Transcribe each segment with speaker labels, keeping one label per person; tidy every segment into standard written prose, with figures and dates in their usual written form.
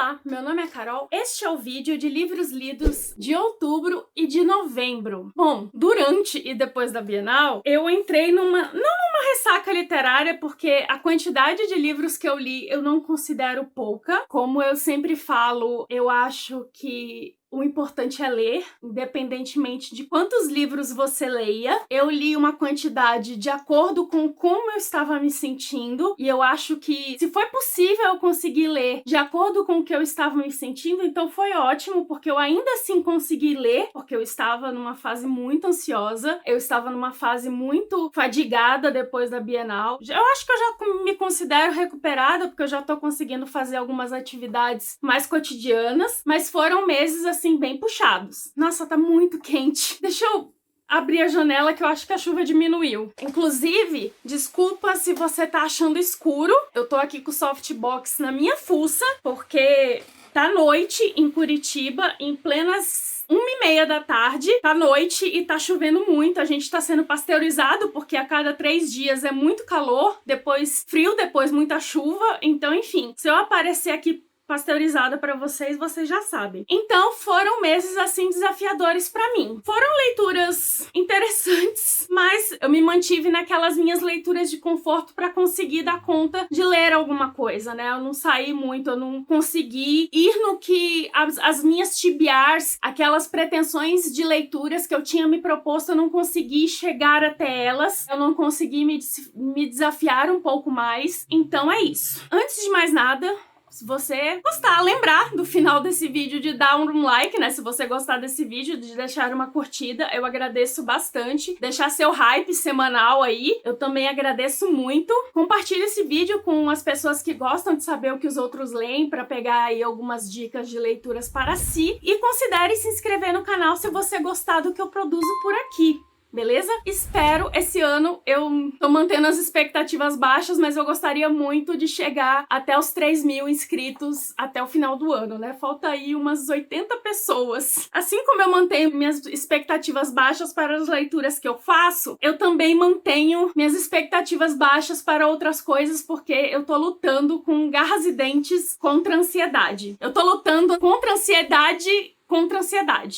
Speaker 1: Olá, meu nome é Carol. Este é o vídeo de livros lidos de outubro e de novembro. Bom, durante e depois da Bienal, eu entrei não numa ressaca literária, porque a quantidade de livros que eu li eu não considero pouca. Como eu sempre falo, eu acho que o importante é ler, independentemente de quantos livros você leia. Eu li uma quantidade de acordo com como eu estava me sentindo, e eu acho que, se foi possível eu conseguir ler de acordo com o que eu estava me sentindo, então foi ótimo, porque eu ainda assim consegui ler, porque eu estava numa fase muito ansiosa, eu estava numa fase muito fadigada depois da Bienal. Eu acho que eu já me considero recuperada, porque eu já tô conseguindo fazer algumas atividades mais cotidianas, mas foram meses assim bem puxados. Nossa, tá muito quente. Deixa eu abrir a janela que eu acho que a chuva diminuiu. Inclusive, desculpa se você tá achando escuro. Eu tô aqui com o softbox na minha fuça, porque tá noite em Curitiba, em plenas 1h30 da tarde, tá noite e tá chovendo muito. A gente tá sendo pasteurizado porque a cada 3 dias é muito calor, depois frio, depois muita chuva. Então, enfim, se eu aparecer aqui pasteurizada pra vocês, vocês já sabem. Então, foram meses, assim, desafiadores pra mim. Foram leituras interessantes, mas eu me mantive naquelas minhas leituras de conforto pra conseguir dar conta de ler alguma coisa, né? Eu não saí muito, eu não consegui ir no que as minhas TBRs, aquelas pretensões de leituras que eu tinha me proposto, eu não consegui chegar até elas, eu não consegui me desafiar um pouco mais. Então é isso. Antes de mais nada, se você gostar, lembrar do final desse vídeo de dar um like, né? Se você gostar desse vídeo, de deixar uma curtida, eu agradeço bastante. Deixar seu hype semanal aí, eu também agradeço muito. Compartilhe esse vídeo com as pessoas que gostam de saber o que os outros leem, para pegar aí algumas dicas de leituras para si. E considere se inscrever no canal se você gostar do que eu produzo por aqui. Beleza? Espero, esse ano eu tô mantendo as expectativas baixas, mas eu gostaria muito de chegar até os 3.000 inscritos até o final do ano, né? Falta aí umas 80 pessoas. Assim como eu mantenho minhas expectativas baixas para as leituras que eu faço, eu também mantenho minhas expectativas baixas para outras coisas, porque eu tô lutando com garras e dentes contra a ansiedade. Eu tô lutando contra a ansiedade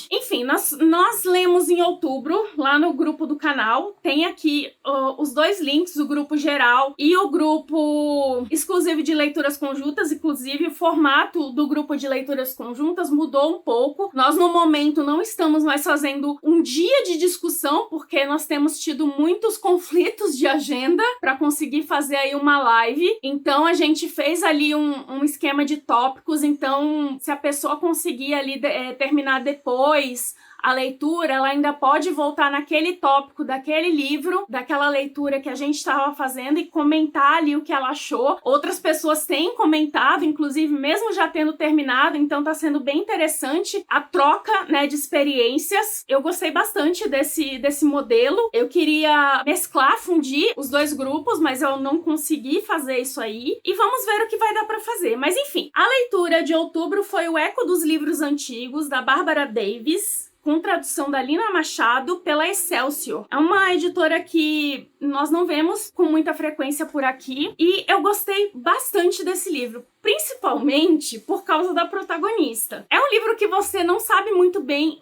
Speaker 1: Enfim, nós lemos em outubro, lá no grupo do canal. Tem aqui os dois links, o grupo geral e o grupo exclusivo de leituras conjuntas. Inclusive, o formato do grupo de leituras conjuntas mudou um pouco. Nós, no momento, não estamos mais fazendo um dia de discussão, porque nós temos tido muitos conflitos de agenda para conseguir fazer aí uma live. Então, a gente fez ali um esquema de tópicos. Então, se a pessoa conseguir ali terminar depois a leitura, ela ainda pode voltar naquele tópico daquele livro, daquela leitura que a gente estava fazendo, e comentar ali o que ela achou. Outras pessoas têm comentado, inclusive mesmo já tendo terminado, então tá sendo bem interessante a troca, né, de experiências. Eu gostei bastante desse modelo. Eu queria mesclar, fundir os dois grupos, mas eu não consegui fazer isso aí. E vamos ver o que vai dar pra fazer. Mas enfim, a leitura de outubro foi O Eco dos Livros Antigos, da Bárbara Davis, com tradução da Lina Machado, pela Excelsior. É uma editora que nós não vemos com muita frequência por aqui, e eu gostei bastante desse livro, principalmente por causa da protagonista. É um livro que você não sabe muito bem,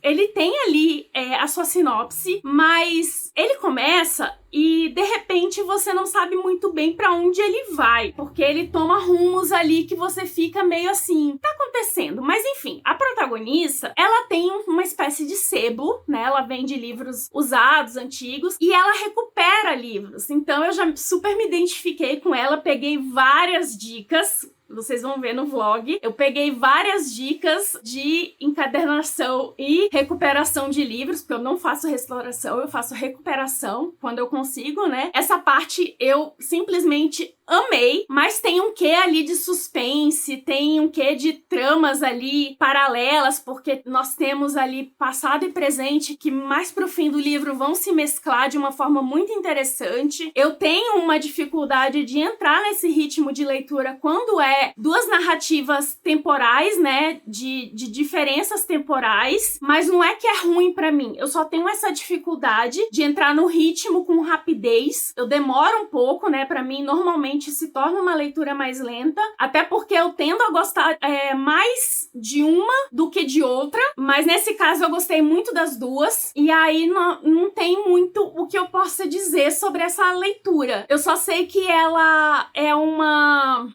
Speaker 1: ele tem ali a sua sinopse, mas ele começa e de repente você não sabe muito bem pra onde ele vai, porque ele toma rumos ali que você fica meio assim, tá acontecendo? Mas enfim, a protagonista, ela tem uma espécie de sebo, né? Ela vende livros usados, antigos, e ela recupera livros. Então eu já super me identifiquei com ela, peguei várias dicas. Vocês vão ver no vlog. Eu peguei várias dicas de encadernação e recuperação de livros, porque eu não faço restauração, eu faço recuperação quando eu consigo, né? Essa parte eu simplesmente amei, mas tem um quê ali de suspense, tem um quê de tramas ali paralelas, porque nós temos ali passado e presente que mais pro fim do livro vão se mesclar de uma forma muito interessante. Eu tenho uma dificuldade de entrar nesse ritmo de leitura quando é é duas narrativas temporais, né, de diferenças temporais, mas não é que é ruim pra mim. Eu só tenho essa dificuldade de entrar no ritmo com rapidez. Eu demoro um pouco, né, pra mim normalmente se torna uma leitura mais lenta, até porque eu tendo a gostar mais de uma do que de outra, mas nesse caso eu gostei muito das duas, e aí não tem muito o que eu possa dizer sobre essa leitura. Eu só sei que ela é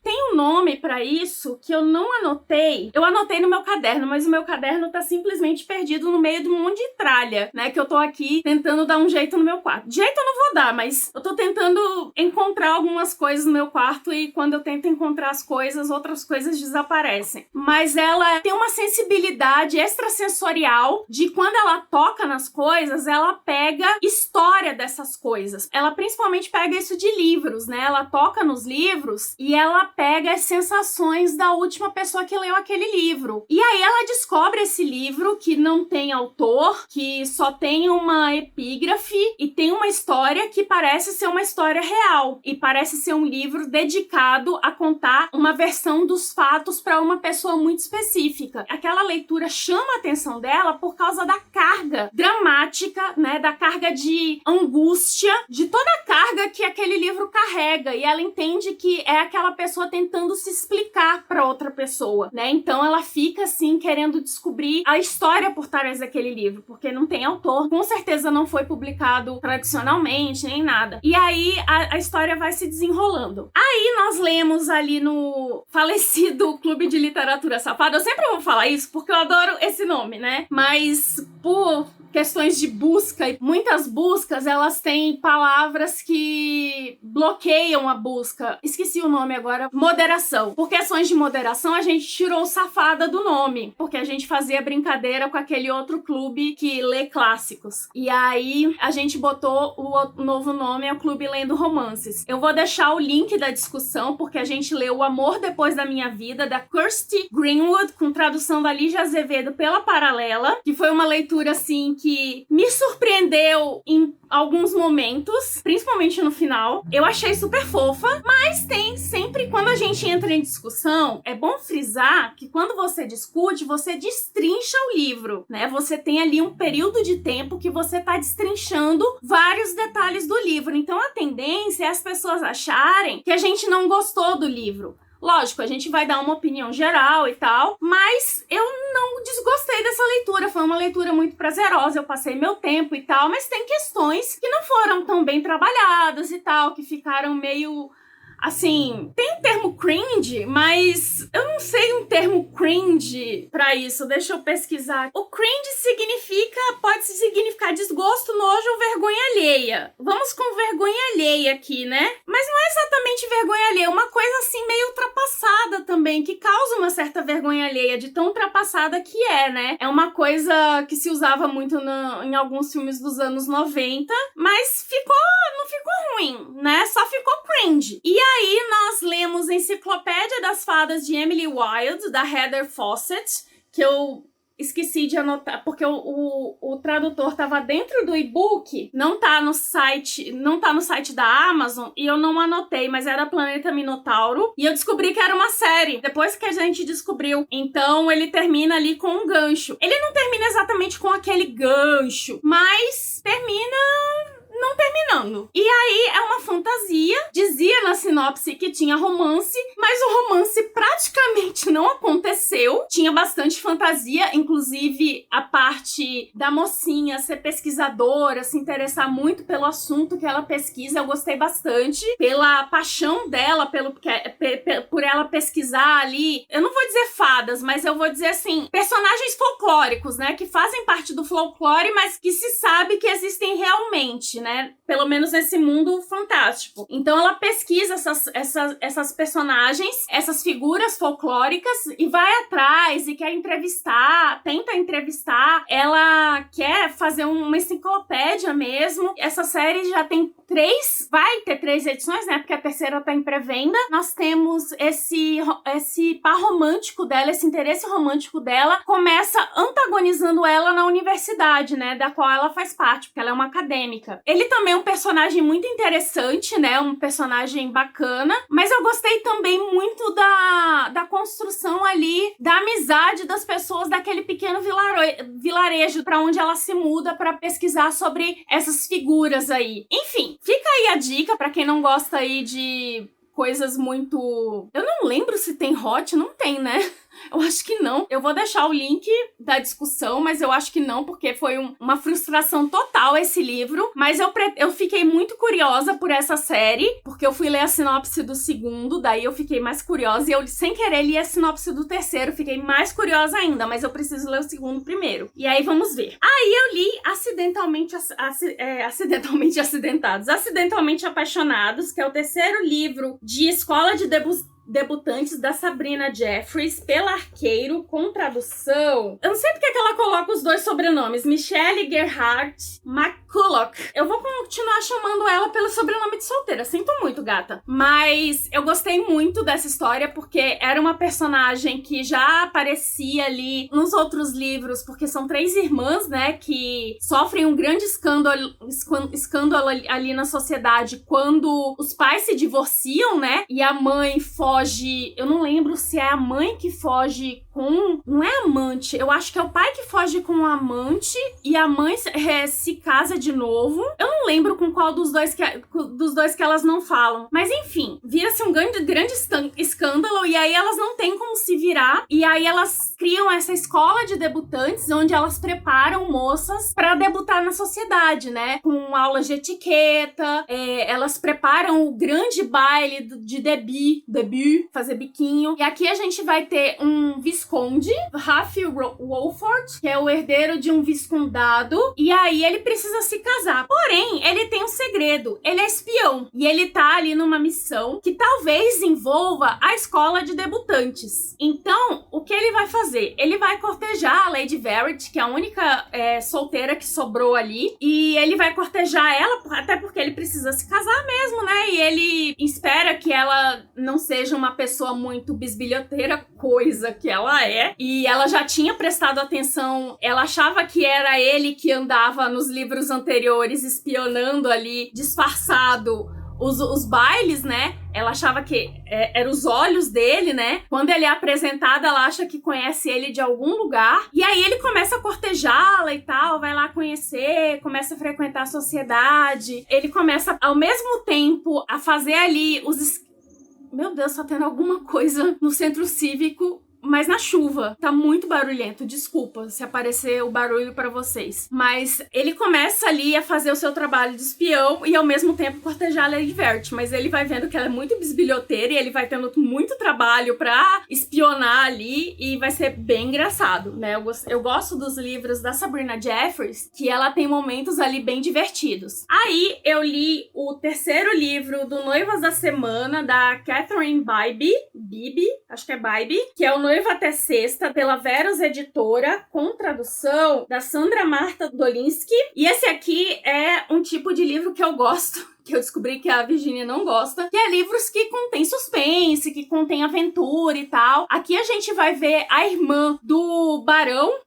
Speaker 1: tem um nome pra isso que eu não anotei. Eu anotei no meu caderno, mas o meu caderno tá simplesmente perdido no meio de um monte de tralha, né, que eu tô aqui tentando dar um jeito no meu quarto. De jeito eu não vou dar, mas eu tô tentando encontrar algumas coisas no meu quarto, e quando eu tento encontrar as coisas, outras coisas desaparecem. Mas ela tem uma sensibilidade extrasensorial de quando ela toca nas coisas, ela pega história dessas coisas. Ela principalmente pega isso de livros, né? Ela toca nos livros e ela pega as sensações da última pessoa que leu aquele livro. E aí ela descobre esse livro que não tem autor, que só tem uma epígrafe e tem uma história que parece ser uma história real e parece ser um livro dedicado a contar uma versão dos fatos para uma pessoa muito específica. Aquela leitura chama a atenção dela por causa da carga dramática, né, da carga de angústia, de toda a carga que aquele livro carrega, e ela entende que é aquela pessoa tentando se explicar para outra pessoa, né? Então ela fica assim querendo descobrir a história por trás daquele livro, porque não tem autor, com certeza não foi publicado tradicionalmente nem nada. E aí a história vai se desenrolando. Aí nós lemos ali no falecido Clube de Literatura Safada. Eu sempre vou falar isso porque eu adoro esse nome, né? Mas por questões de busca, e muitas buscas, elas têm palavras que bloqueiam a busca. Esqueci o nome agora. Moderação. Por questões de moderação, a gente tirou o Safada do nome, porque a gente fazia brincadeira com aquele outro clube que lê clássicos. E aí, a gente botou o novo nome, é o Clube Lendo Romances. Eu vou deixar o link da discussão, porque a gente leu O Amor Depois da Minha Vida, da Kirsty Greenwood, com tradução da Lígia Azevedo pela Paralela, que foi uma leitura, assim, que me surpreendeu em alguns momentos, principalmente no final. Eu achei super fofa, mas tem sempre, quando a gente entra em discussão, é bom frisar que quando você discute, você destrincha o livro, né? Você tem ali um período de tempo que você tá destrinchando vários detalhes do livro. Então a tendência é as pessoas acharem que a gente não gostou do livro. Lógico, a gente vai dar uma opinião geral e tal, mas eu não desgostei dessa leitura. Foi uma leitura muito prazerosa, eu passei meu tempo e tal, mas tem questões que não foram tão bem trabalhadas e tal, que ficaram meio... Assim, tem um termo cringe, mas eu não sei um termo cringe pra isso. Deixa eu pesquisar. O cringe pode significar desgosto, nojo ou vergonha alheia. Vamos com vergonha alheia aqui, né? Mas não é exatamente vergonha alheia, é uma coisa assim meio ultrapassada também, que causa uma certa vergonha alheia, de tão ultrapassada que é, né? É uma coisa que se usava muito em alguns filmes dos anos 90, mas não ficou ruim, né? Só ficou cringe. E aí nós lemos Enciclopédia das Fadas de Emily Wilde, da Heather Fawcett, que eu esqueci de anotar, porque o tradutor estava dentro do e-book, não tá no site da Amazon, e eu não anotei, mas era Planeta Minotauro, e eu descobri que era uma série, depois que a gente descobriu. Então ele termina ali com um gancho. Ele não termina exatamente com aquele gancho, mas termina... não terminando. E aí é uma fantasia, dizia na sinopse que tinha romance, mas o romance praticamente não aconteceu. Tinha bastante fantasia, inclusive a parte da mocinha ser pesquisadora, se interessar muito pelo assunto que ela pesquisa, eu gostei bastante. Pela paixão dela, por ela pesquisar ali, eu não vou dizer fadas, mas eu vou dizer assim, personagens folclóricos, né, que fazem parte do folclore, mas que se sabe que existem realmente, né? Pelo menos nesse mundo fantástico. Então ela pesquisa essas personagens, essas figuras folclóricas, e vai atrás e quer entrevistar, tenta entrevistar. Ela quer fazer uma enciclopédia mesmo. Essa série já tem vai ter 3 edições, né? Porque a terceira tá em pré-venda. Nós temos esse par romântico dela, esse interesse romântico dela, começa antagonizando ela na universidade, né? Da qual ela faz parte, porque ela é uma acadêmica. Ele também é um personagem muito interessante, né? Um personagem bacana. Mas eu gostei também muito da construção ali, da amizade das pessoas daquele pequeno vilarejo pra onde ela se muda pra pesquisar sobre essas figuras aí. Enfim, fica aí a dica pra quem não gosta aí de coisas muito... Eu não lembro se tem hot, não tem, né? Eu acho que não. Eu vou deixar o link da discussão, mas eu acho que não, porque foi uma frustração total esse livro. Mas eu fiquei muito curiosa por essa série, porque eu fui ler a sinopse do segundo, daí eu fiquei mais curiosa, e eu, sem querer, li a sinopse do terceiro, fiquei mais curiosa ainda, mas eu preciso ler o segundo primeiro. E aí, vamos ver. Aí eu li Acidentalmente Apaixonados, que é o terceiro livro de Escola de Debutantes da Sabrina Jeffries, pela Arqueiro, com tradução. Eu não sei porque que ela coloca os dois sobrenomes, Michelle Gerhardt McCulloch. Eu vou continuar chamando ela pelo sobrenome de solteira, sinto muito, gata. Mas eu gostei muito dessa história, porque era uma personagem que já aparecia ali nos outros livros, porque são 3 irmãs, né, que sofrem um grande escândalo ali na sociedade quando os pais se divorciam, né, e a mãe foge. Eu não lembro se é a mãe que foge com... Não é amante, eu acho que é o pai que foge com o amante e a mãe se casa de novo. Eu não lembro com qual dos dois que elas não falam. Mas enfim, vira-se um grande escândalo e aí elas não têm como se virar. E aí elas criam essa escola de debutantes onde elas preparam moças pra debutar na sociedade, né? Com aulas de etiqueta, elas preparam o grande baile de debut, fazer biquinho. E aqui a gente vai ter um visconde, Ralph Wolford, que é o herdeiro de um viscondado, e aí ele precisa se casar. Porém, ele tem um segredo. Ele é espião. E ele tá ali numa missão que talvez envolva a escola de debutantes. Então, o que ele vai fazer? Ele vai cortejar a Lady Verity, que é a única solteira que sobrou ali, e ele vai cortejar ela, até porque ele precisa se casar mesmo, né? E ele espera que ela não seja uma pessoa muito bisbilhoteira, coisa que ela é. E ela já tinha prestado atenção, ela achava que era ele que andava nos livros anteriores espionando ali, disfarçado, os bailes, né? Ela achava que eram os olhos dele, né? Quando ele é apresentado, ela acha que conhece ele de algum lugar. E aí ele começa a cortejá-la e tal, vai lá conhecer, começa a frequentar a sociedade. Ele começa, ao mesmo tempo, a fazer ali Meu Deus, tá tendo alguma coisa no centro cívico, mas na chuva. Tá muito barulhento, desculpa se aparecer o barulho pra vocês. Mas ele começa ali a fazer o seu trabalho de espião e ao mesmo tempo cortejar a Lady Verity. Mas ele vai vendo que ela é muito bisbilhoteira e ele vai tendo muito trabalho pra espionar ali e vai ser bem engraçado, né? Eu gosto dos livros da Sabrina Jeffries, que ela tem momentos ali bem divertidos. Aí eu li o terceiro livro do Noivas da Semana, da Catherine Bibby, acho que é Bibby, que é o Noiva Até Sexta, pela Verus Editora, com tradução da Sandra Marta Dolinsky. E esse aqui é um tipo de livro que eu gosto, que eu descobri que a Virginia não gosta, que é livros que contém suspense, que contém aventura e tal. Aqui a gente vai ver a irmã do Barão?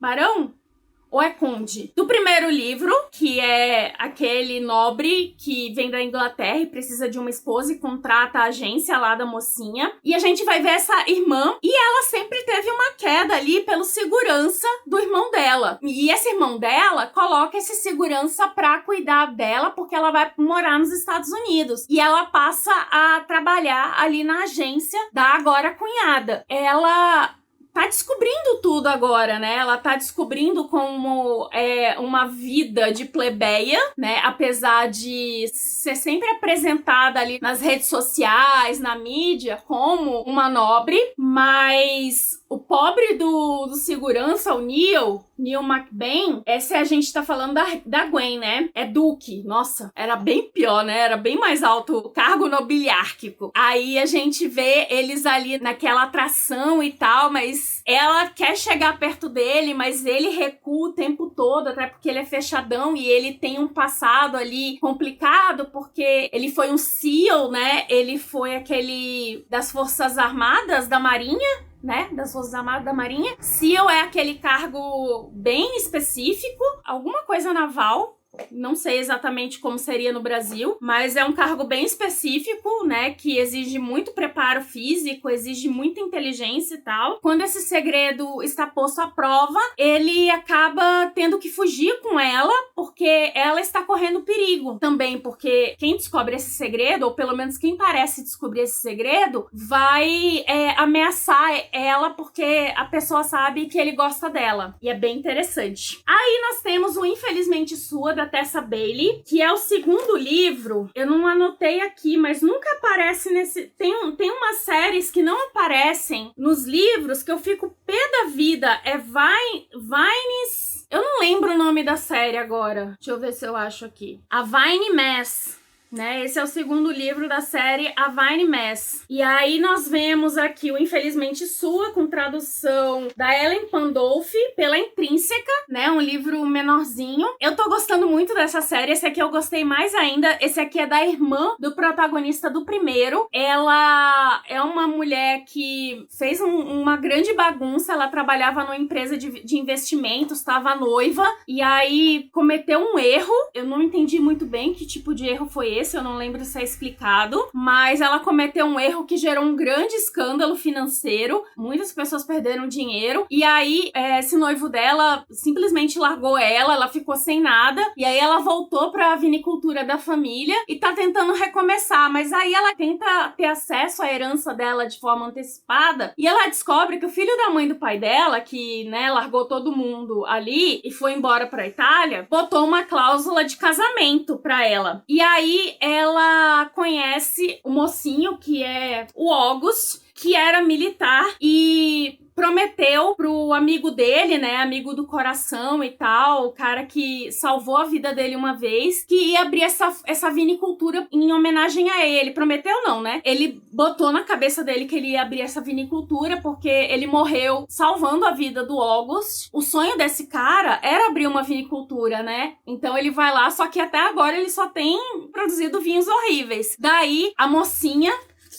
Speaker 1: Ou é conde? Do primeiro livro, que é aquele nobre que vem da Inglaterra e precisa de uma esposa e contrata a agência lá da mocinha. E a gente vai ver essa irmã, e ela sempre teve uma queda ali pelo segurança do irmão dela. E esse irmão dela coloca esse segurança pra cuidar dela, porque ela vai morar nos Estados Unidos. E ela passa a trabalhar ali na agência da agora cunhada. Ela tá descobrindo tudo agora, né? Ela tá descobrindo como é uma vida de plebeia, né? Apesar de ser sempre apresentada ali nas redes sociais, na mídia, como uma nobre, mas o pobre do segurança, o Neil McBain, esse a gente tá falando da Gwen, né? É Duque. Nossa, era bem pior, né? Era bem mais alto o cargo nobiliárquico. Aí a gente vê eles ali naquela atração e tal, mas ela quer chegar perto dele, mas ele recua o tempo todo, até porque ele é fechadão e ele tem um passado ali complicado, porque ele foi um SEAL, né? Ele foi aquele das Forças Armadas da Marinha, né, das Forças Armadas da Marinha. SEAL é aquele cargo bem específico, alguma coisa naval, Não sei exatamente como seria no Brasil, mas é um cargo bem específico, né, que exige muito preparo físico, exige muita inteligência e tal. Quando esse segredo está posto à prova, ele acaba tendo que fugir com ela, porque ela está correndo perigo. Também porque quem descobre esse segredo, ou pelo menos quem parece descobrir esse segredo, vai ameaçar ela, porque a pessoa sabe que ele gosta dela. E é bem interessante. Aí nós temos o Infelizmente Sua, da Tessa Bailey, que é o segundo livro. Eu não anotei aqui, mas nunca aparece nesse... Tem umas séries que não aparecem nos livros que eu fico pé da vida. É Vines... Eu não lembro o nome da série agora. Deixa eu ver se eu acho aqui. A Vine Mess. Né? Esse é o segundo livro da série A Vine Mess. E aí nós vemos aqui o Infelizmente Sua, com tradução da Ellen Pandolfi, pela Intrínseca, né? Um livro menorzinho. Eu tô gostando muito dessa série. Esse aqui eu gostei mais ainda. Esse aqui é da irmã do protagonista do primeiro. Ela é uma mulher que fez uma grande bagunça. Ela trabalhava numa empresa de investimentos, estava noiva, e aí cometeu um erro. Eu não entendi muito bem que tipo de erro foi esse, eu não lembro se é explicado, mas ela cometeu um erro que gerou um grande escândalo financeiro, muitas pessoas perderam dinheiro, e aí esse noivo dela simplesmente largou ela ficou sem nada, e aí ela voltou pra vinicultura da família e tá tentando recomeçar, mas aí ela tenta ter acesso à herança dela de forma antecipada, e ela descobre que o filho da mãe do pai dela, que, né, largou todo mundo ali e foi embora pra Itália, botou uma cláusula de casamento pra ela. E aí ela conhece o mocinho, que é o August, que era militar e prometeu pro amigo dele, né, amigo do coração e tal, o cara que salvou a vida dele uma vez, que ia abrir essa vinicultura em homenagem a ele. Prometeu não, né? Ele botou na cabeça dele que ele ia abrir essa vinicultura porque ele morreu salvando a vida do August. O sonho desse cara era abrir uma vinicultura, né? Então ele vai lá, só que até agora ele só tem produzido vinhos horríveis. Daí, a mocinha,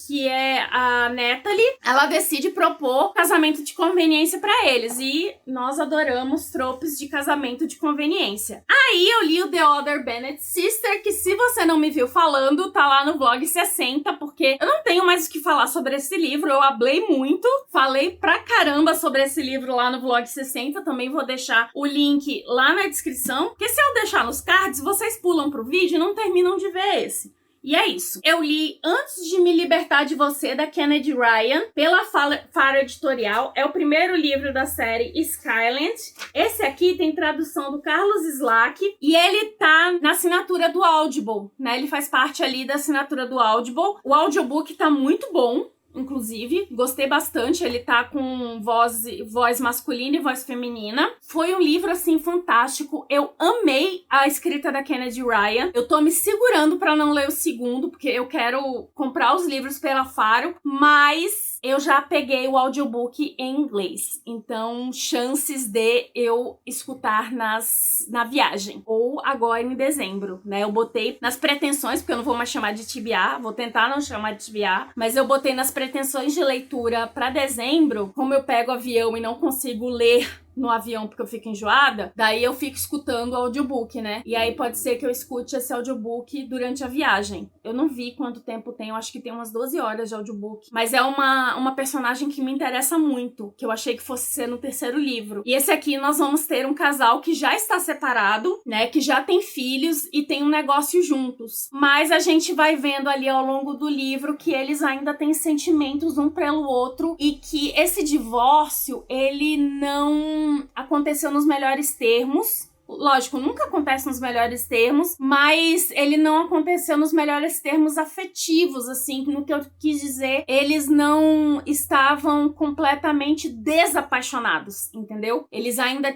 Speaker 1: que é a Natalie, ela decide propor casamento de conveniência pra eles. E nós adoramos tropes de casamento de conveniência. Aí eu li o The Other Bennett Sister, que se você não me viu falando, tá lá no vlog 60, porque eu não tenho mais o que falar sobre esse livro. Eu hablei muito, falei pra caramba sobre esse livro lá no vlog 60. Também vou deixar o link lá na descrição, porque se eu deixar nos cards, vocês pulam pro vídeo e não terminam de ver esse. E é isso. Eu li Antes de Me Libertar de Você, da Kennedy Ryan, pela Faro Editorial. É o primeiro livro da série Skyland. Esse aqui tem tradução do Carlos Slack e ele tá na assinatura do Audible, né? Ele faz parte ali da assinatura do Audible. O audiobook tá muito bom. Inclusive, gostei bastante, ele tá com voz masculina e voz feminina. Foi um livro, assim, fantástico. Eu amei a escrita da Kennedy Ryan. Eu tô me segurando pra não ler o segundo, porque eu quero comprar os livros pela Faro, mas eu já peguei o audiobook em inglês. Então, chances de eu escutar na viagem. Ou agora em dezembro, né? Eu botei nas pretensões, porque eu não vou mais chamar de TBA, vou tentar não chamar de TBA, mas eu botei nas pretensões de leitura para dezembro. Como eu pego avião e não consigo ler no avião porque eu fico enjoada, daí eu fico escutando o audiobook, né? E aí pode ser que eu escute esse audiobook durante a viagem. Eu não vi quanto tempo tem, eu acho que tem umas 12 horas de audiobook. Mas é uma personagem que me interessa muito, que eu achei que fosse ser no terceiro livro. E esse aqui nós vamos ter um casal que já está separado, né? Que já tem filhos e tem um negócio juntos. Mas a gente vai vendo ali ao longo do livro que eles ainda têm sentimentos um pelo outro e que esse divórcio, ele não aconteceu nos melhores termos. Lógico, nunca acontece nos melhores termos, mas ele não aconteceu nos melhores termos afetivos, assim, no que eu quis dizer, eles não estavam completamente desapaixonados, entendeu? Eles ainda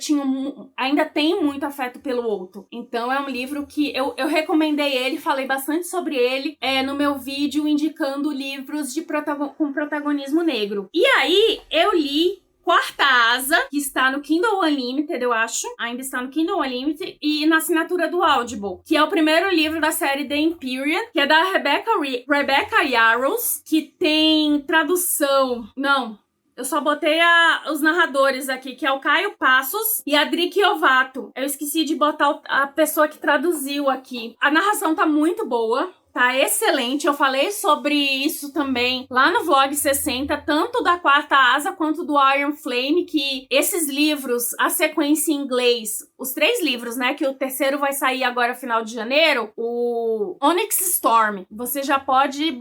Speaker 1: têm muito afeto pelo outro. Então é um livro que eu recomendei ele, falei bastante sobre ele no meu vídeo indicando livros com protagonismo negro. E aí eu li Quarta Asa, que está no Kindle Unlimited, eu acho. Ainda está no Kindle Unlimited. E na assinatura do Audible, que é o primeiro livro da série The Empyrean, que é da Rebecca Yarros, que tem tradução... Não, Eu só botei os narradores aqui, que é o Caio Passos e a Drique Ovato. Eu esqueci de botar a pessoa que traduziu aqui. A narração tá muito boa. Tá excelente, eu falei sobre isso também lá no Vlog 60, tanto da Quarta Asa quanto do Iron Flame, que esses livros, a sequência em inglês, os 3 livros, né, que o terceiro vai sair agora final de janeiro, o Onyx Storm, você já pode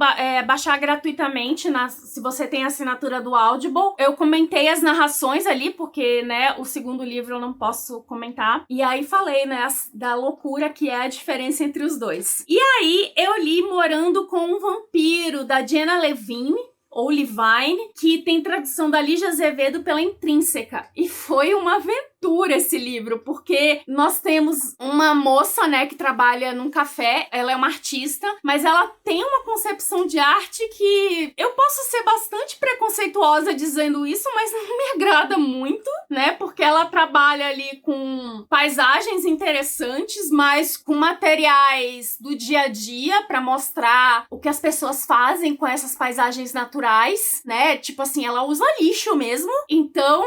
Speaker 1: baixar gratuitamente se você tem a assinatura do Audible. Eu comentei as narrações ali, porque, né, o segundo livro eu não posso comentar, e aí falei, né, da loucura que é a diferença entre os dois. E aí, eu li Morando com um Vampiro, da Jenna Levine, ou Levine, que tem tradução da Lígia Azevedo pela Intrínseca. E foi uma aventura esse livro, porque nós temos uma moça, né, que trabalha num café, ela é uma artista, mas ela tem uma concepção de arte que eu posso ser bastante preconceituosa dizendo isso, mas não me agrada muito, né, porque ela trabalha ali com paisagens interessantes, mas com materiais do dia a dia para mostrar o que as pessoas fazem com essas paisagens naturais, né, tipo assim, ela usa lixo mesmo, então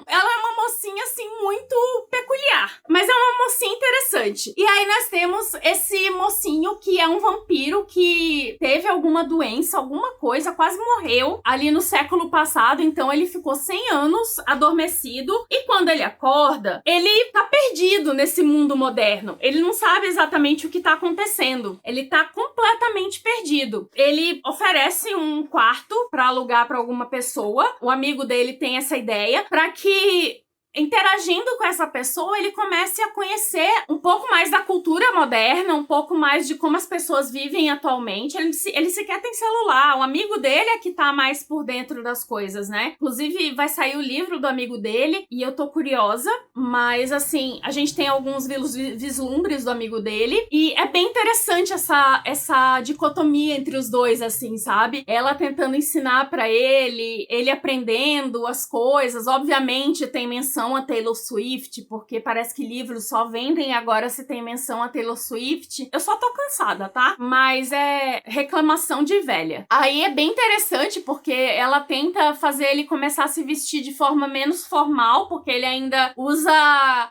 Speaker 1: ela é uma mocinha assim muito peculiar, mas é uma mocinha interessante. E aí nós temos esse mocinho que é um vampiro que teve alguma doença, alguma coisa, quase morreu ali no século passado, então ele ficou 100 anos adormecido e quando ele acorda, ele tá perdido nesse mundo moderno. Ele não sabe exatamente o que tá acontecendo. Ele tá completamente perdido. Ele oferece um quarto pra alugar pra alguma pessoa. O amigo dele tem essa ideia pra que interagindo com essa pessoa, ele comece a conhecer um pouco mais da cultura moderna, um pouco mais de como as pessoas vivem atualmente. Ele sequer tem celular. O amigo dele é que tá mais por dentro das coisas, né? Inclusive, vai sair o livro do amigo dele e eu tô curiosa, mas assim, a gente tem alguns vislumbres do amigo dele e é bem interessante essa dicotomia entre os dois, assim, sabe? Ela tentando ensinar pra ele aprendendo as coisas. Obviamente, tem menção a Taylor Swift, porque parece que livros só vendem agora se tem menção a Taylor Swift. Eu só tô cansada, tá? Mas é reclamação de velha. Aí é bem interessante, porque ela tenta fazer ele começar a se vestir de forma menos formal, porque ele ainda usa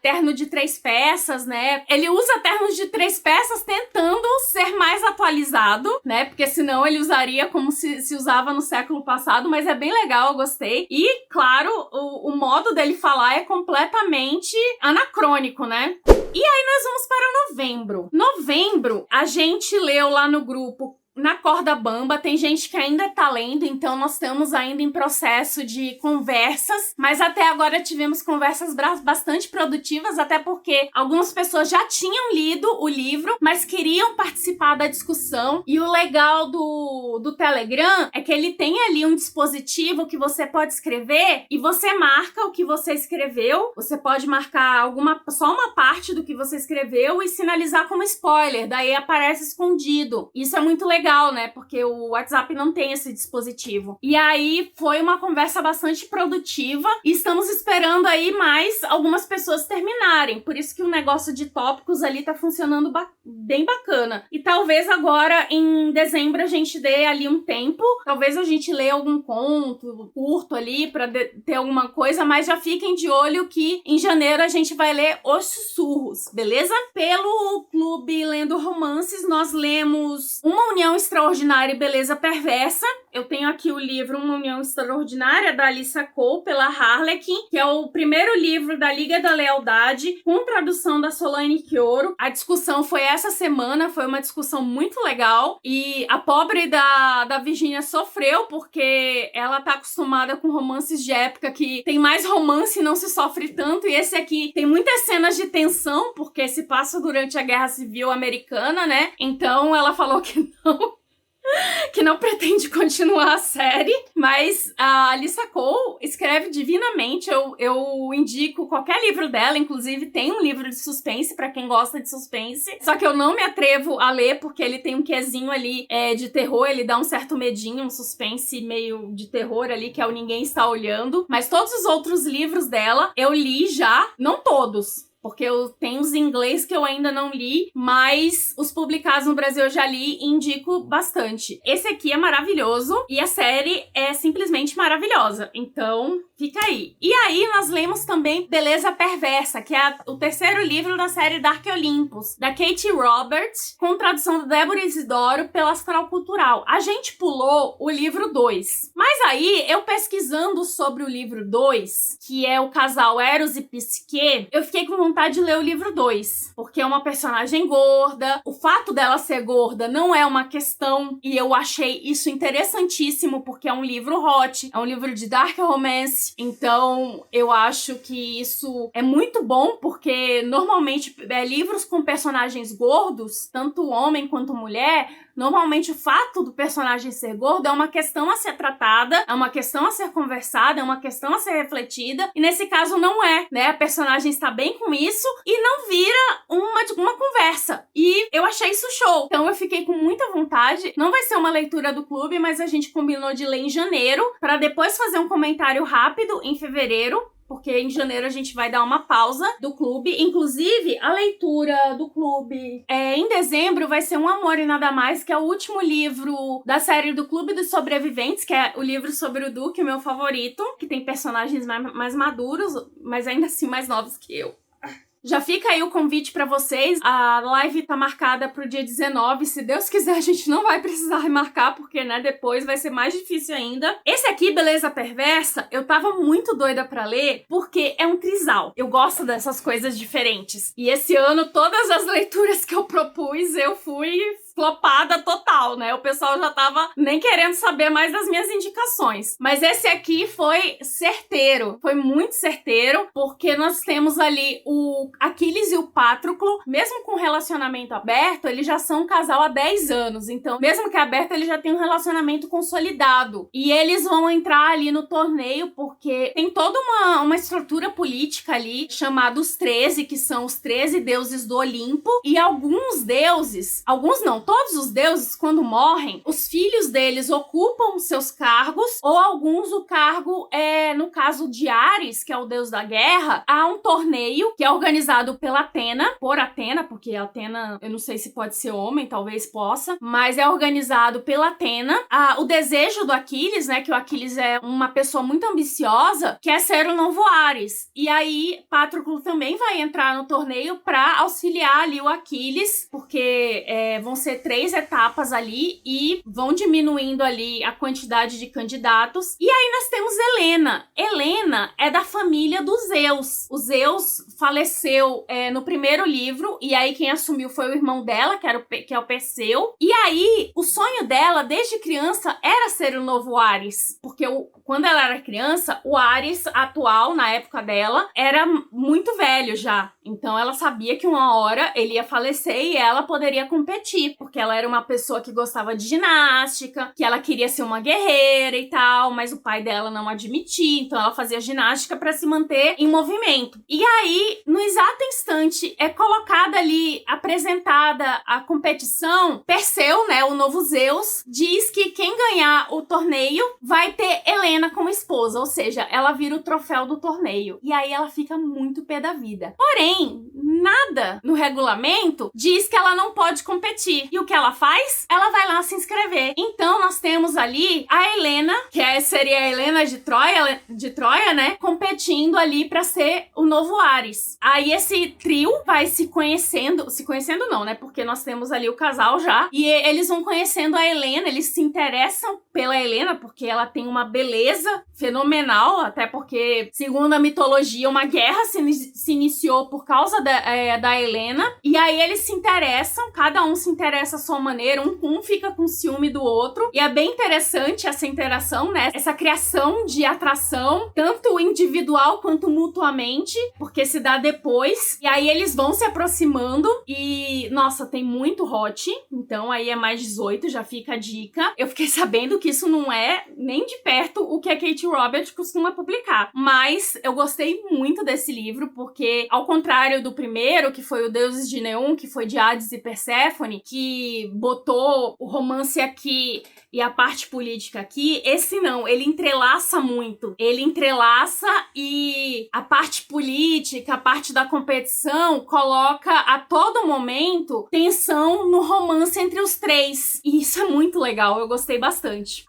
Speaker 1: terno de 3 peças, né? Ele usa ternos de 3 peças tentando ser mais atualizado, né? Porque senão ele usaria como se usava no século passado, mas é bem legal, eu gostei. E, claro, o modo dele falar é completamente anacrônico, né? E aí nós vamos para novembro. Novembro, a gente leu lá no grupo Na Corda Bamba, tem gente que ainda tá lendo, então nós estamos ainda em processo de conversas, mas até agora tivemos conversas bastante produtivas, até porque algumas pessoas já tinham lido o livro, mas queriam participar da discussão, e o legal do Telegram é que ele tem ali um dispositivo que você pode escrever, e você marca o que você escreveu, você pode marcar só uma parte do que você escreveu e sinalizar como spoiler, daí aparece escondido. Isso é muito legal, né? Porque o WhatsApp não tem esse dispositivo. E aí foi uma conversa bastante produtiva e estamos esperando aí mais algumas pessoas terminarem. Por isso que o negócio de tópicos ali tá funcionando bem bacana. E talvez agora em dezembro a gente dê ali um tempo. Talvez a gente leia algum conto curto ali pra ter alguma coisa, mas já fiquem de olho que em janeiro a gente vai ler Os Sussurros, beleza? Pelo Clube Lendo Romances, nós lemos Uma União Extraordinária e Beleza Perversa. Eu tenho aqui o livro Uma União Extraordinária, da Alyssa Cole, pela Harlequin, que é o primeiro livro da Liga da Lealdade, com tradução da Solane Quioro. A discussão foi essa semana, foi uma discussão muito legal, e a pobre da Virginia sofreu, porque ela tá acostumada com romances de época que tem mais romance e não se sofre tanto, e esse aqui tem muitas cenas de tensão, porque se passa durante a Guerra Civil Americana, né? Então ela falou que não pretende continuar a série, mas a Alyssa Cole escreve divinamente. Eu indico qualquer livro dela, inclusive tem um livro de suspense pra quem gosta de suspense, só que eu não me atrevo a ler porque ele tem um quezinho ali de terror, ele dá um certo medinho, um suspense meio de terror ali, que é o Ninguém Está Olhando, mas todos os outros livros dela eu li já, não todos, porque eu tenho os em inglês que eu ainda não li, mas os publicados no Brasil eu já li e indico bastante. Esse aqui é maravilhoso e a série é simplesmente maravilhosa, então fica aí. E aí nós lemos também Beleza Perversa, que é o terceiro livro da série Dark Olympus, da Kate Roberts, com tradução do Débora Isidoro pela Astral Cultural. A gente pulou o livro 2, mas aí eu pesquisando sobre o livro 2, que é o casal Eros e Psique, eu fiquei com vontade de ler o livro 2, porque é uma personagem gorda, o fato dela ser gorda não é uma questão, e eu achei isso interessantíssimo, porque é um livro hot, é um livro de dark romance, então eu acho que isso é muito bom, porque normalmente livros com personagens gordos, tanto homem quanto mulher, normalmente o fato do personagem ser gordo é uma questão a ser tratada, é uma questão a ser conversada, é uma questão a ser refletida, e nesse caso não é, né? A personagem está bem com isso e não vira uma conversa. E eu achei isso show. Então eu fiquei com muita vontade. Não vai ser uma leitura do clube, mas a gente combinou de ler em janeiro, para depois fazer um comentário rápido em fevereiro, porque em janeiro a gente vai dar uma pausa do clube. Inclusive, a leitura do clube em dezembro vai ser Um Amor e Nada Mais, que é o último livro da série do Clube dos Sobreviventes, que é o livro sobre o Duque, o meu favorito, que tem personagens mais maduros, mas ainda assim mais novos que eu. Já fica aí o convite pra vocês. A live tá marcada pro dia 19. Se Deus quiser, a gente não vai precisar remarcar, porque, né, depois vai ser mais difícil ainda. Esse aqui, Beleza Perversa, eu tava muito doida pra ler, porque é um trisal. Eu gosto dessas coisas diferentes. E esse ano, todas as leituras que eu propus, eu fui flopada total, né? O pessoal já tava nem querendo saber mais das minhas indicações. Mas esse aqui foi certeiro, foi muito certeiro, porque nós temos ali o Aquiles e o Patroclo, mesmo com relacionamento aberto, eles já são um casal há 10 anos, então, mesmo que aberto, ele já tem um relacionamento consolidado. E eles vão entrar ali no torneio, porque tem toda uma estrutura política ali, chamada os 13, que são os 13 deuses do Olimpo, e alguns deuses, alguns não, todos os deuses, quando morrem, os filhos deles ocupam seus cargos, ou alguns o cargo no caso de Ares, que é o deus da guerra, há um torneio que é organizado pela Atena, por Atena, porque a Atena, eu não sei se pode ser homem, talvez possa, mas é organizado pela Atena. O desejo do Aquiles, né, que o Aquiles é uma pessoa muito ambiciosa, quer ser o novo Ares. E aí, Patroclo também vai entrar no torneio pra auxiliar ali o Aquiles, porque vão ser 3 etapas ali e vão diminuindo ali a quantidade de candidatos. E aí nós temos Helena. Helena é da família dos Zeus. O Zeus faleceu no primeiro livro, e aí quem assumiu foi o irmão dela, que é o Perseu. E aí, o sonho dela, desde criança, era ser o novo Ares. Porque quando ela era criança, o Ares atual, na época dela, era muito velho já. Então ela sabia que uma hora ele ia falecer e ela poderia competir, porque ela era uma pessoa que gostava de ginástica, que ela queria ser uma guerreira e tal, mas o pai dela não admitia, então ela fazia ginástica para se manter em movimento. E aí, no exato instante, é colocada ali, apresentada a competição, Perseu, né, o novo Zeus, diz que quem ganhar o torneio vai ter Helena como esposa, ou seja, ela vira o troféu do torneio. E aí ela fica muito pé da vida. Porém, nada no regulamento diz que ela não pode competir. E o que ela faz? Ela vai lá se inscrever. Então, nós temos ali a Helena, que seria a Helena de Troia, né? Competindo ali pra ser o novo Ares. Aí esse trio vai se conhecendo não, né? Porque nós temos ali o casal já. E eles vão conhecendo a Helena, eles se interessam pela Helena, porque ela tem uma beleza fenomenal, até porque, segundo a mitologia, uma guerra se iniciou por causa da Helena. E aí eles se interessam, cada um se interessa à sua maneira, um fica com ciúme do outro. E é bem interessante essa interação, né? Essa criação de atração, tanto individual quanto mutuamente, porque se dá depois. E aí eles vão se aproximando e, nossa, tem muito hot. Então aí é mais 18, já fica a dica. Eu fiquei sabendo que isso não é nem de perto o que a Kate Roberts costuma publicar. Mas eu gostei muito desse livro, porque, ao contrário do primeiro, que foi o Deuses de Neum, que foi de Hades e Perséfone, que botou o romance aqui e a parte política aqui, esse não, ele entrelaça muito. Ele entrelaça e ali a parte política, a parte da competição, coloca a todo momento tensão no romance entre os três. E isso é muito legal, eu gostei bastante.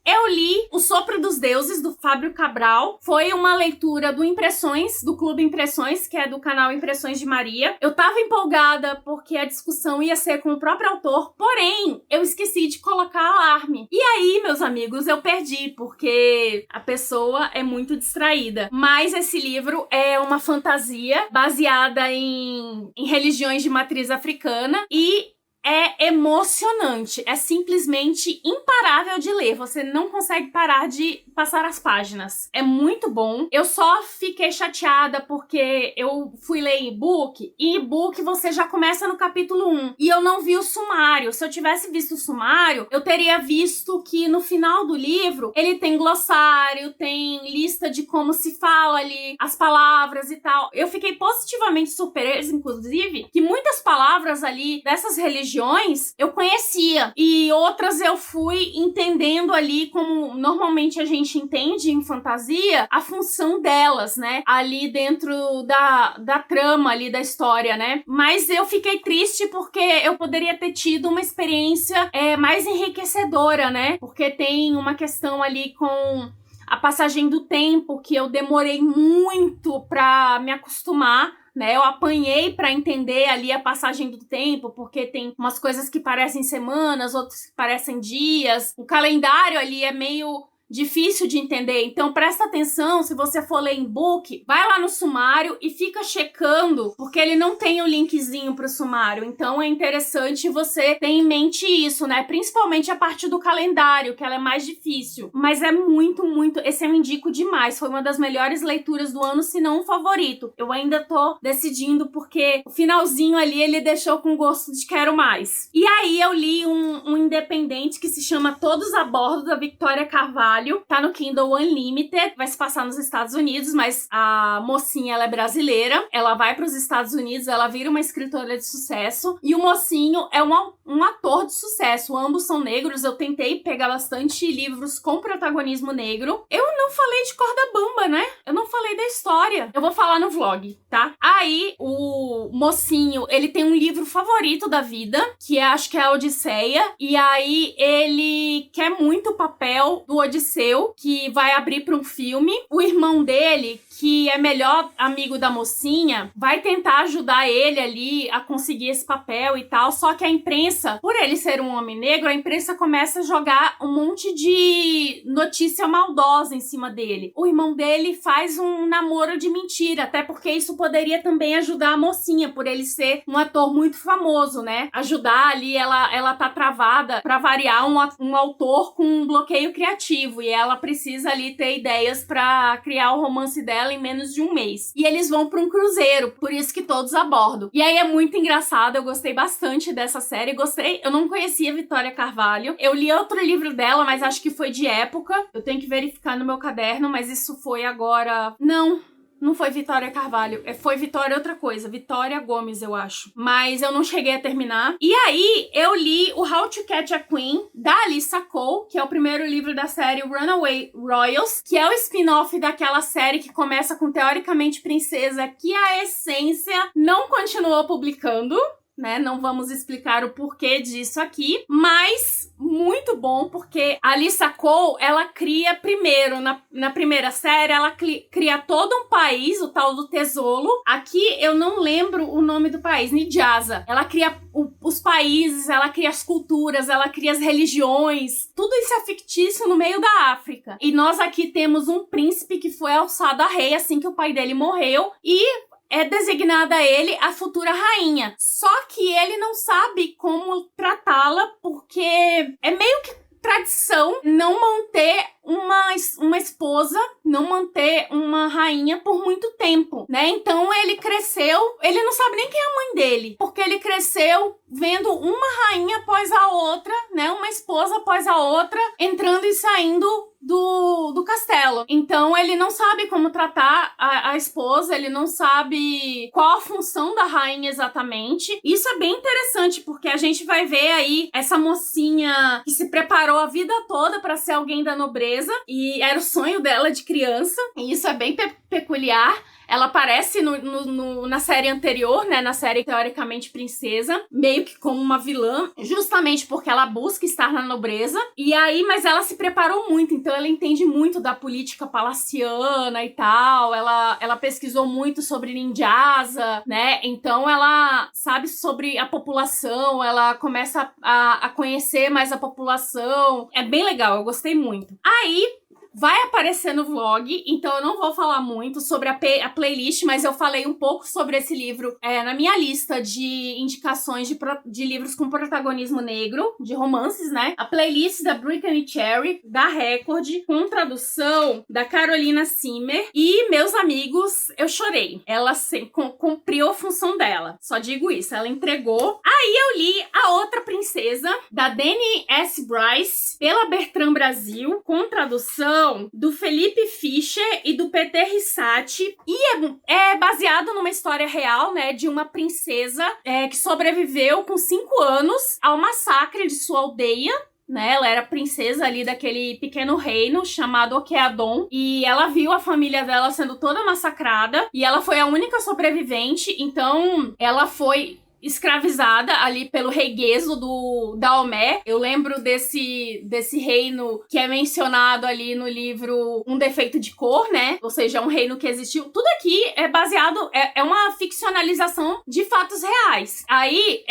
Speaker 1: Eu li O Sopro dos Deuses, do Fábio Cabral. Foi uma leitura do Impressões, do Clube Impressões, que é do canal Impressões de Maria. Eu tava empolgada porque a discussão ia ser com o próprio autor, porém, eu esqueci de colocar alarme. E aí, meus amigos, eu perdi, porque a pessoa é muito distraída. Mas esse livro é uma fantasia baseada em religiões de matriz africana e é emocionante, é simplesmente imparável de ler, você não consegue parar de passar as páginas. É muito bom. Eu só fiquei chateada porque eu fui ler e-book, e e-book você já começa no capítulo 1, e eu não vi o sumário. Se eu tivesse visto o sumário, eu teria visto que no final do livro ele tem glossário, tem lista de como se fala ali, as palavras e tal. Eu fiquei positivamente surpresa, inclusive, que muitas palavras ali dessas religiões eu conhecia, e outras eu fui entendendo ali como normalmente a gente entende em fantasia a função delas, né? Ali dentro da trama ali da história, né? Mas eu fiquei triste porque eu poderia ter tido uma experiência mais enriquecedora, né? Porque tem uma questão ali com a passagem do tempo que eu demorei muito pra me acostumar, né? Eu apanhei pra entender ali a passagem do tempo, porque tem umas coisas que parecem semanas, outras que parecem dias. O calendário ali é meio difícil de entender, então presta atenção. Se você for ler em book, vai lá no sumário e fica checando, porque ele não tem o linkzinho pro sumário, então é interessante você ter em mente isso, né? Principalmente a parte do calendário, que ela é mais difícil, mas é muito, esse eu indico demais, foi uma das melhores leituras do ano, se não o favorito. Eu ainda tô decidindo, porque o finalzinho ali, ele deixou com gosto de quero mais. E aí eu li um independente que se chama Todos a Bordo, da Victoria Carvalho. Tá no Kindle Unlimited, vai se passar nos Estados Unidos, mas a mocinha, ela é brasileira, ela vai pros Estados Unidos, ela vira uma escritora de sucesso, e o mocinho é um ator de sucesso, ambos são negros. Eu tentei pegar bastante livros com protagonismo negro. Eu não falei de Corda Bamba, né? Eu não falei da história. Eu vou falar no vlog, tá? Aí, o mocinho, ele tem um livro favorito da vida, que acho que é a Odisseia, e aí ele quer muito o papel do Odisseu, que vai abrir para um filme. O irmão dele, que é melhor amigo da mocinha, vai tentar ajudar ele ali a conseguir esse papel e tal, só que a imprensa, por ele ser um homem negro, a imprensa começa a jogar um monte de notícia maldosa em cima dele. O irmão dele faz um namoro de mentira, até porque isso poderia também ajudar a mocinha, por ele ser um ator muito famoso, né? Ajudar ali, ela tá travada, pra variar, um autor com um bloqueio criativo, e ela precisa ali ter ideias pra criar o romance dela em menos de um mês. E eles vão pra um cruzeiro, por isso que Todos a Bordo. E aí é muito engraçado, eu gostei bastante dessa série, eu não conhecia Victoria Carvalho. Eu li outro livro dela, mas acho que foi de época. Eu tenho que verificar no meu caderno, mas isso foi agora... Não foi Vitória Carvalho, foi Vitória outra coisa, Vitória Gomes, eu acho. Mas eu não cheguei a terminar. E aí, eu li o How to Catch a Queen, da Alyssa Cole, que é o primeiro livro da série Runaway Royals, que é o spin-off daquela série que começa com Teoricamente Princesa, que a Essência não continuou publicando, né? Não vamos explicar o porquê disso aqui, mas muito bom, porque a Alyssa Cole, ela cria primeiro, na primeira série, ela cria todo um país, o tal do Tesouro. Aqui eu não lembro o nome do país, Nidjasa. Ela cria os países, ela cria as culturas, ela cria as religiões, tudo isso é fictício no meio da África. E nós aqui temos um príncipe que foi alçado a rei assim que o pai dele morreu, e é designada a ele a futura rainha. Só que ele não sabe como tratá-la, porque é meio que tradição não manter uma esposa, não manter uma rainha por muito tempo, né? Então ele cresceu, ele não sabe nem quem é a mãe dele, porque ele cresceu vendo uma rainha após a outra, né? Uma esposa após a outra, entrando e saindo do castelo. Então ele não sabe como tratar a esposa, ele não sabe qual a função da rainha exatamente. Isso é bem interessante, porque a gente vai ver aí essa mocinha que se preparou a vida toda pra ser alguém da nobreza, e era o sonho dela de criança, e isso é bem peculiar. Ela aparece na série anterior, né? Na série teoricamente princesa, meio que como uma vilã, justamente porque ela busca estar na nobreza. E aí, mas ela se preparou muito, então ela entende muito da política palaciana e tal. Ela pesquisou muito sobre ninjasa, né? Então ela sabe sobre a população, ela começa a conhecer mais a população. É bem legal, eu gostei muito. Aí vai aparecer no vlog, então eu não vou falar muito sobre a playlist, mas eu falei um pouco sobre esse livro na minha lista de indicações de livros com protagonismo negro, de romances, né? A playlist da Brittany Cherry, da Record, com tradução da Carolina Simmer. E, meus amigos, eu chorei. Ela cumpriu a função dela. Só digo isso, ela entregou. Aí eu li A Outra Princesa, da Dani S. Bryce, pela Bertrand Brasil, com tradução do Felipe Fischer e do Peter Rissati, e é baseado numa história real, né, de uma princesa que sobreviveu com 5 anos ao massacre de sua aldeia, né? Ela era princesa ali daquele pequeno reino chamado Okeadon, e ela viu a família dela sendo toda massacrada, e ela foi a única sobrevivente, então ela foi escravizada ali pelo rei Gezo do Daomé. Eu lembro desse reino que é mencionado ali no livro Um Defeito de Cor, né? Ou seja, um reino que existiu. Tudo aqui é baseado, é uma ficcionalização de fatos reais. Aí,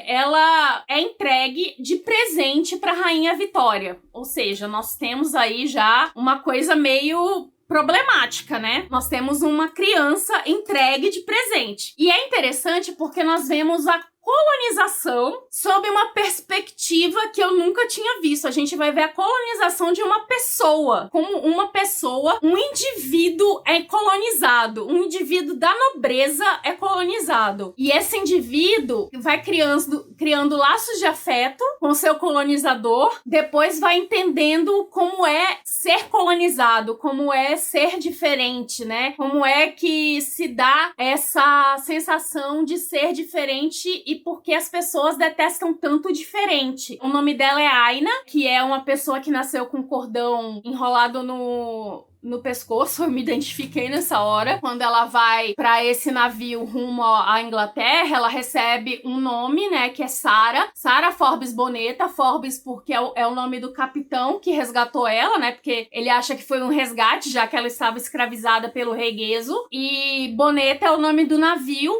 Speaker 1: ela é entregue de presente pra Rainha Vitória. Ou seja, nós temos aí já uma coisa meio problemática, né? Nós temos uma criança entregue de presente. E é interessante porque nós vemos a colonização sob uma perspectiva que eu nunca tinha visto. A gente vai ver a colonização de uma pessoa, como uma pessoa, um indivíduo é colonizado, um indivíduo da nobreza é colonizado. E esse indivíduo vai criando laços de afeto com seu colonizador, depois vai entendendo como é ser colonizado, como é ser diferente, né? Como é que se dá essa sensação de ser diferente e por que as pessoas detestam tanto o diferente. O nome dela é Aina, que é uma pessoa que nasceu com cordão enrolado no pescoço. Eu me identifiquei nessa hora. Quando ela vai pra esse navio rumo à Inglaterra, ela recebe um nome, né, que é Sarah Forbes Boneta. Forbes porque é o nome do capitão que resgatou ela, né, porque ele acha que foi um resgate, já que ela estava escravizada pelo rei Gezo. E Boneta é o nome do navio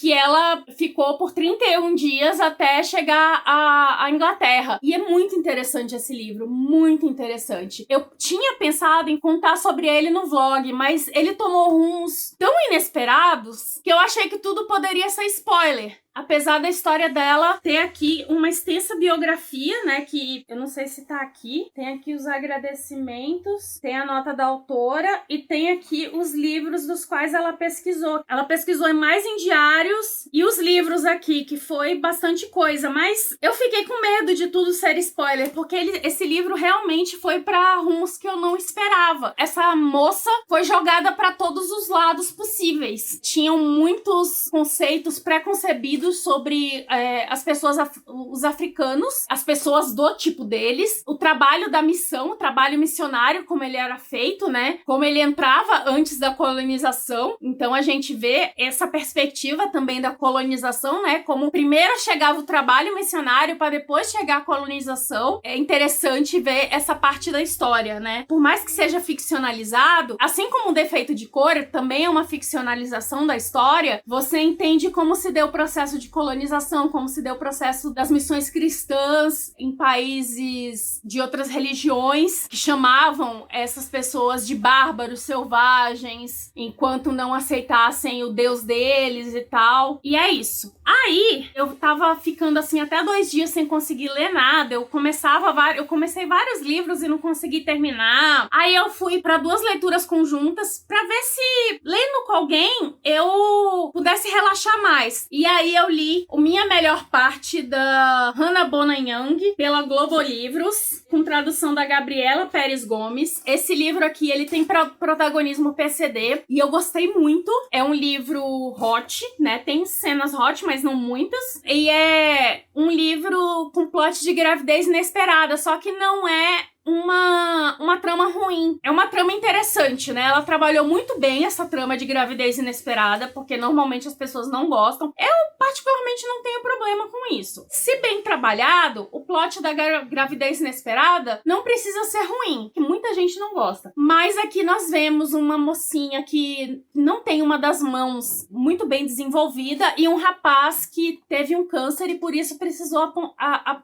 Speaker 1: que ela ficou por 31 dias até chegar à Inglaterra. E é muito interessante esse livro, muito interessante. Eu tinha pensado em contar sobre ele no vlog, mas ele tomou rumos tão inesperados que eu achei que tudo poderia ser spoiler. Apesar da história dela ter aqui uma extensa biografia, né, que eu não sei se tá aqui. Tem aqui os agradecimentos, tem a nota da autora e tem aqui os livros dos quais ela pesquisou. Ela pesquisou mais em diários e os livros aqui, que foi bastante coisa, mas eu fiquei com medo de tudo ser spoiler, porque esse livro realmente foi pra rumos que eu não esperava. Essa moça foi jogada pra todos os lados possíveis. Tinham muitos conceitos pré-concebidos sobre as pessoas, os africanos, as pessoas do tipo deles, o trabalho da missão, o trabalho missionário, como ele era feito, né? Como ele entrava antes da colonização. Então a gente vê essa perspectiva também da colonização, né? Como primeiro chegava o trabalho missionário para depois chegar a colonização. É interessante ver essa parte da história, né? Por mais que seja ficcionalizado, assim como o Defeito de Cor também é uma ficcionalização da história, você entende como se deu o processo de colonização, como se deu o processo das missões cristãs em países de outras religiões que chamavam essas pessoas de bárbaros, selvagens, enquanto não aceitassem o Deus deles e tal. E é isso. Aí, eu tava ficando assim até 2 dias sem conseguir ler nada. Eu comecei vários livros e não consegui terminar. Aí eu fui pra 2 leituras conjuntas pra ver se, lendo com alguém, eu pudesse relaxar mais. E aí eu li o Minha Melhor Parte da Hannah Bonan Young pela Globo Livros, com tradução da Gabriela Pérez Gomes. Esse livro aqui, ele tem protagonismo PCD e eu gostei muito. É um livro hot, né? Tem cenas hot, mas não muitas. E é um livro com plot de gravidez inesperada, só que não é uma trama ruim. É uma trama interessante, né? Ela trabalhou muito bem essa trama de gravidez inesperada, porque normalmente as pessoas não gostam. Eu, particularmente, não tenho problema com isso. Se bem trabalhado, o plot da gravidez inesperada não precisa ser ruim, que muita gente não gosta. Mas aqui nós vemos uma mocinha que não tem uma das mãos muito bem desenvolvida e um rapaz que teve um câncer e por isso precisou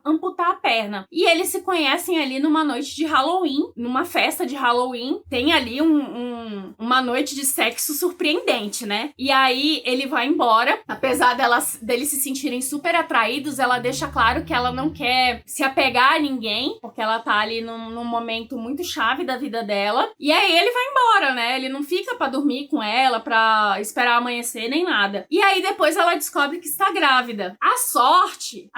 Speaker 1: amputar a perna. E eles se conhecem ali numa noite de Halloween, numa festa de Halloween. Tem ali uma noite de sexo surpreendente, né? E aí ele vai embora. Apesar deles se sentirem super atraídos, ela deixa claro que ela não quer se apegar a ninguém, porque ela tá ali num momento muito chave da vida dela. E aí ele vai embora, né? Ele não fica pra dormir com ela, pra esperar amanhecer, nem nada. E aí depois ela descobre que está grávida. A sorte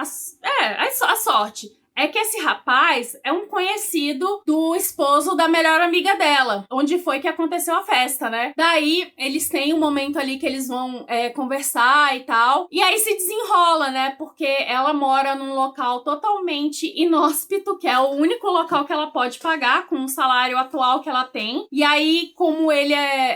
Speaker 1: é que esse rapaz é um conhecido do esposo da melhor amiga dela, onde foi que aconteceu a festa, né? Daí, eles têm um momento ali que eles vão conversar e tal, e aí se desenrola, né? Porque ela mora num local totalmente inóspito, que é o único local que ela pode pagar com o salário atual que ela tem, e aí, como ele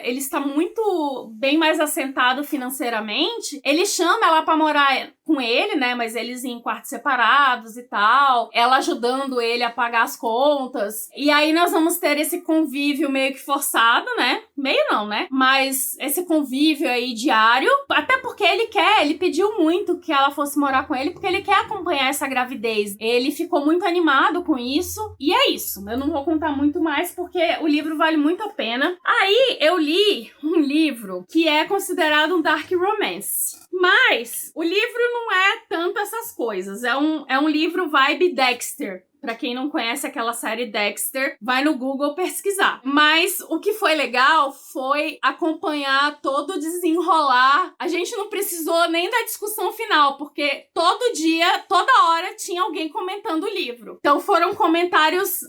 Speaker 1: está muito bem mais assentado financeiramente, ele chama ela pra morar com ele, né? Mas eles em quartos separados e tal, ela ajudando ele a pagar as contas. E aí nós vamos ter esse convívio meio que forçado, né? Meio não, né? Mas esse convívio aí diário, até porque ele pediu muito que ela fosse morar com ele, porque ele quer acompanhar essa gravidez. Ele ficou muito animado com isso, e é isso. Eu não vou contar muito mais, porque o livro vale muito a pena. Aí eu li um livro que é considerado um dark romance. Mas o livro não é tanto essas coisas. É um livro vibe Dexter. Pra quem não conhece aquela série Dexter, vai no Google pesquisar. Mas o que foi legal foi acompanhar todo o desenrolar. A gente não precisou nem da discussão final, porque todo dia, toda hora, tinha alguém comentando o livro. Então foram comentários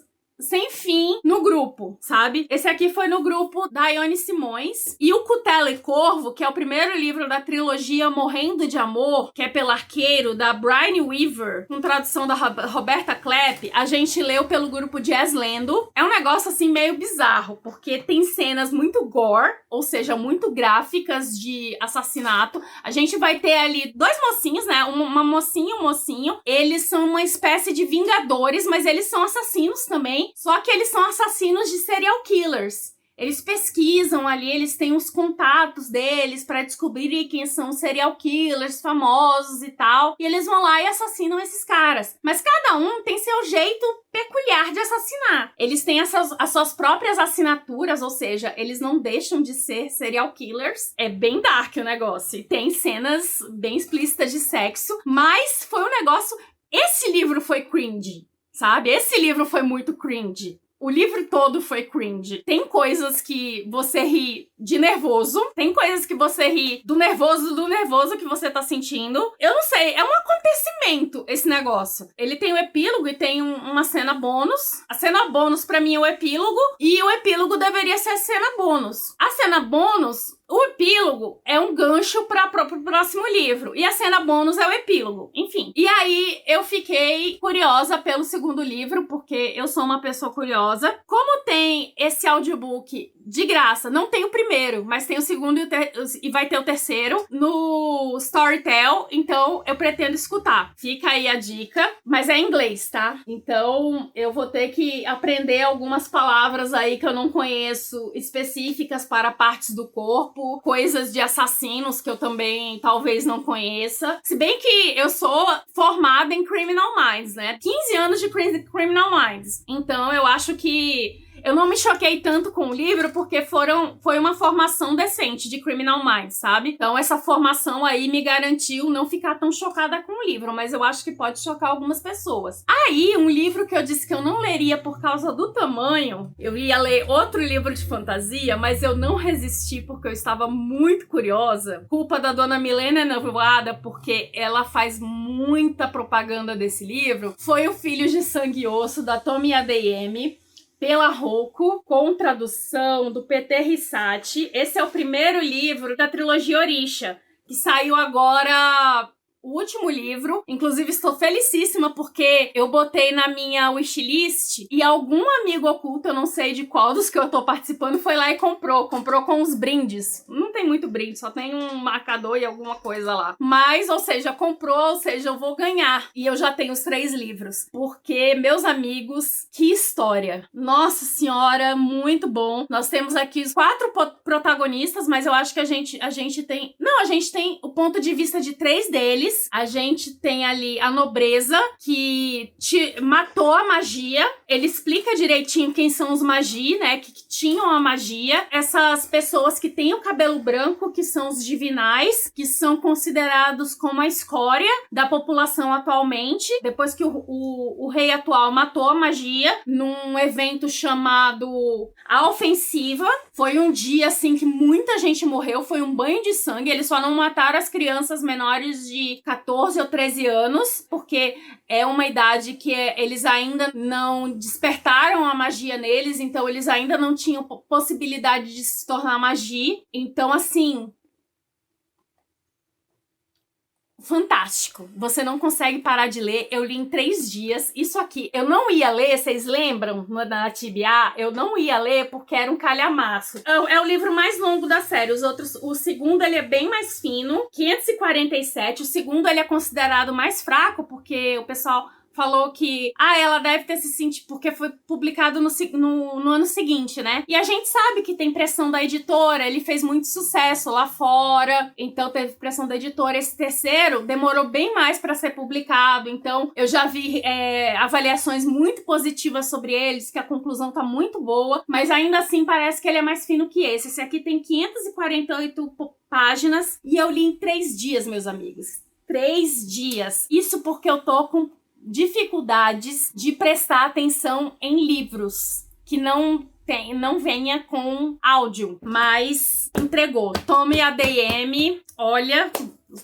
Speaker 1: sem fim no grupo, sabe? Esse aqui foi no grupo da Ione Simões. E o Cutela e Corvo, que é o primeiro livro da trilogia Morrendo de Amor, que é pelo Arqueiro, da Brian Weaver, com tradução da Roberta Klepp, a gente leu pelo grupo Jazz Lendo. É um negócio, assim, meio bizarro, porque tem cenas muito gore, ou seja, muito gráficas de assassinato. A gente vai ter ali dois mocinhos, né? Uma mocinha e um mocinho. Eles são uma espécie de vingadores, mas eles são assassinos também. Só que eles são assassinos de serial killers. Eles pesquisam ali, eles têm os contatos deles pra descobrir quem são os serial killers famosos e tal. E eles vão lá e assassinam esses caras. Mas cada um tem seu jeito peculiar de assassinar. Eles têm as suas próprias assinaturas, ou seja, eles não deixam de ser serial killers. É bem dark o negócio. E tem cenas bem explícitas de sexo. Mas foi um negócio... Esse livro foi cringe. Sabe? Esse livro foi muito cringe. O livro todo foi cringe. Tem coisas que você ri de nervoso. Tem coisas que você ri do nervoso que você tá sentindo. Eu não sei, é um acontecimento esse negócio. Ele tem o epílogo e tem uma cena bônus. A cena bônus pra mim é o epílogo. E o epílogo deveria ser a cena bônus. A cena bônus... O epílogo é um gancho para o próximo livro. E a cena bônus é o epílogo. Enfim. E aí, eu fiquei curiosa pelo segundo livro, porque eu sou uma pessoa curiosa. Como tem esse audiobook de graça, não tem o primeiro, mas tem o segundo e vai ter o terceiro no Storytel, então eu pretendo escutar. Fica aí a dica, mas é em inglês, tá? Então, eu vou ter que aprender algumas palavras aí que eu não conheço, específicas para partes do corpo, coisas de assassinos que eu também talvez não conheça. Se bem que eu sou formada em Criminal Minds, né? 15 anos de Criminal Minds. Então eu acho que eu não me choquei tanto com o livro porque foi uma formação decente de Criminal Minds, sabe? Então essa formação aí me garantiu não ficar tão chocada com o livro, mas eu acho que pode chocar algumas pessoas. Aí, um livro que eu disse que eu não leria por causa do tamanho, eu ia ler outro livro de fantasia, mas eu não resisti porque eu estava muito curiosa. Culpa da dona Milena Nevoada, porque ela faz muita propaganda desse livro. Foi o Filhos de Sangue e Osso, da Tomi Adeyemi, pela Roku, com tradução do PT Rissati. Esse é o primeiro livro da trilogia Orisha, que saiu agora... O último livro, inclusive estou felicíssima porque eu botei na minha wishlist e algum amigo oculto, eu não sei de qual dos que eu tô participando, foi lá e comprou com os brindes. Não tem muito brinde, só tem um marcador e alguma coisa lá. Mas, ou seja, comprou, ou seja, eu vou ganhar. E eu já tenho os 3 livros. Porque, meus amigos, que história. Nossa senhora, muito bom. Nós temos aqui os 4 protagonistas, mas eu acho que a gente tem... Não, a gente tem o ponto de vista de 3 deles. A gente tem ali a nobreza que matou a magia. Ele explica direitinho quem são os magi, né? Que tinham a magia. Essas pessoas que têm o cabelo branco, que são os divinais, que são considerados como a escória da população atualmente. Depois que o rei atual matou a magia num evento chamado A Ofensiva. Foi um dia, assim, que muita gente morreu. Foi um banho de sangue. Eles só não mataram as crianças menores de 14 ou 13 anos, porque é uma idade que eles ainda não despertaram a magia neles, então eles ainda não tinham possibilidade de se tornar magia. Então, assim... fantástico. Você não consegue parar de ler. Eu li em 3 dias. Isso aqui, eu não ia ler, vocês lembram? Na TBA, eu não ia ler porque era um calhamaço. É o livro mais longo da série. O segundo, ele é bem mais fino, 547. O segundo, ele é considerado mais fraco porque o pessoal... falou que, ela deve ter se sentido, porque foi publicado no ano seguinte, né? E a gente sabe que tem pressão da editora, ele fez muito sucesso lá fora, então teve pressão da editora. Esse terceiro demorou bem mais pra ser publicado, então eu já vi avaliações muito positivas sobre eles, que a conclusão tá muito boa, mas ainda assim parece que ele é mais fino que esse. Esse aqui tem 548 páginas e eu li em 3 dias, meus amigos. 3 dias. Isso porque eu tô com dificuldades de prestar atenção em livros que não venha com áudio, mas entregou. Tomi Adeyemi, olha,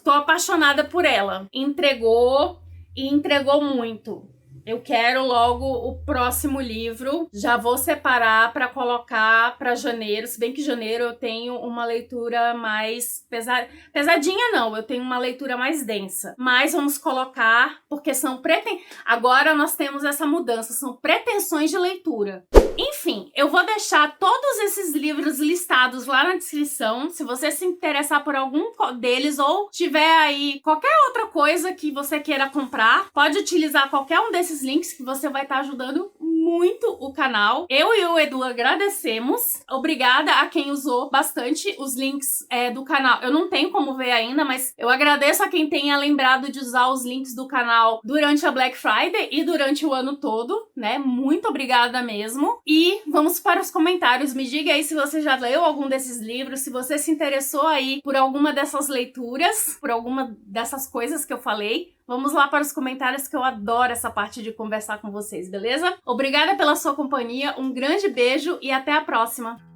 Speaker 1: tô apaixonada por ela. Entregou e entregou muito. Eu quero logo o próximo livro. Já vou separar para colocar para janeiro. Se bem que janeiro eu tenho uma leitura mais pesadinha, não. Eu tenho uma leitura mais densa. Mas vamos colocar, porque são agora nós temos essa mudança. São pretensões de leitura. Enfim, eu vou deixar todos esses livros listados lá na descrição. Se você se interessar por algum deles ou tiver aí qualquer outra coisa que você queira comprar, pode utilizar qualquer um desses links que você vai estar ajudando muito o canal. Eu e o Edu agradecemos. Obrigada a quem usou bastante os links do canal. Eu não tenho como ver ainda, mas eu agradeço a quem tenha lembrado de usar os links do canal durante a Black Friday e durante o ano todo, né? Muito obrigada mesmo. E vamos para os comentários. Me diga aí se você já leu algum desses livros, se você se interessou aí por alguma dessas leituras, por alguma dessas coisas que eu falei. Vamos lá para os comentários, que eu adoro essa parte de conversar com vocês, beleza? Obrigada pela sua companhia, um grande beijo e até a próxima!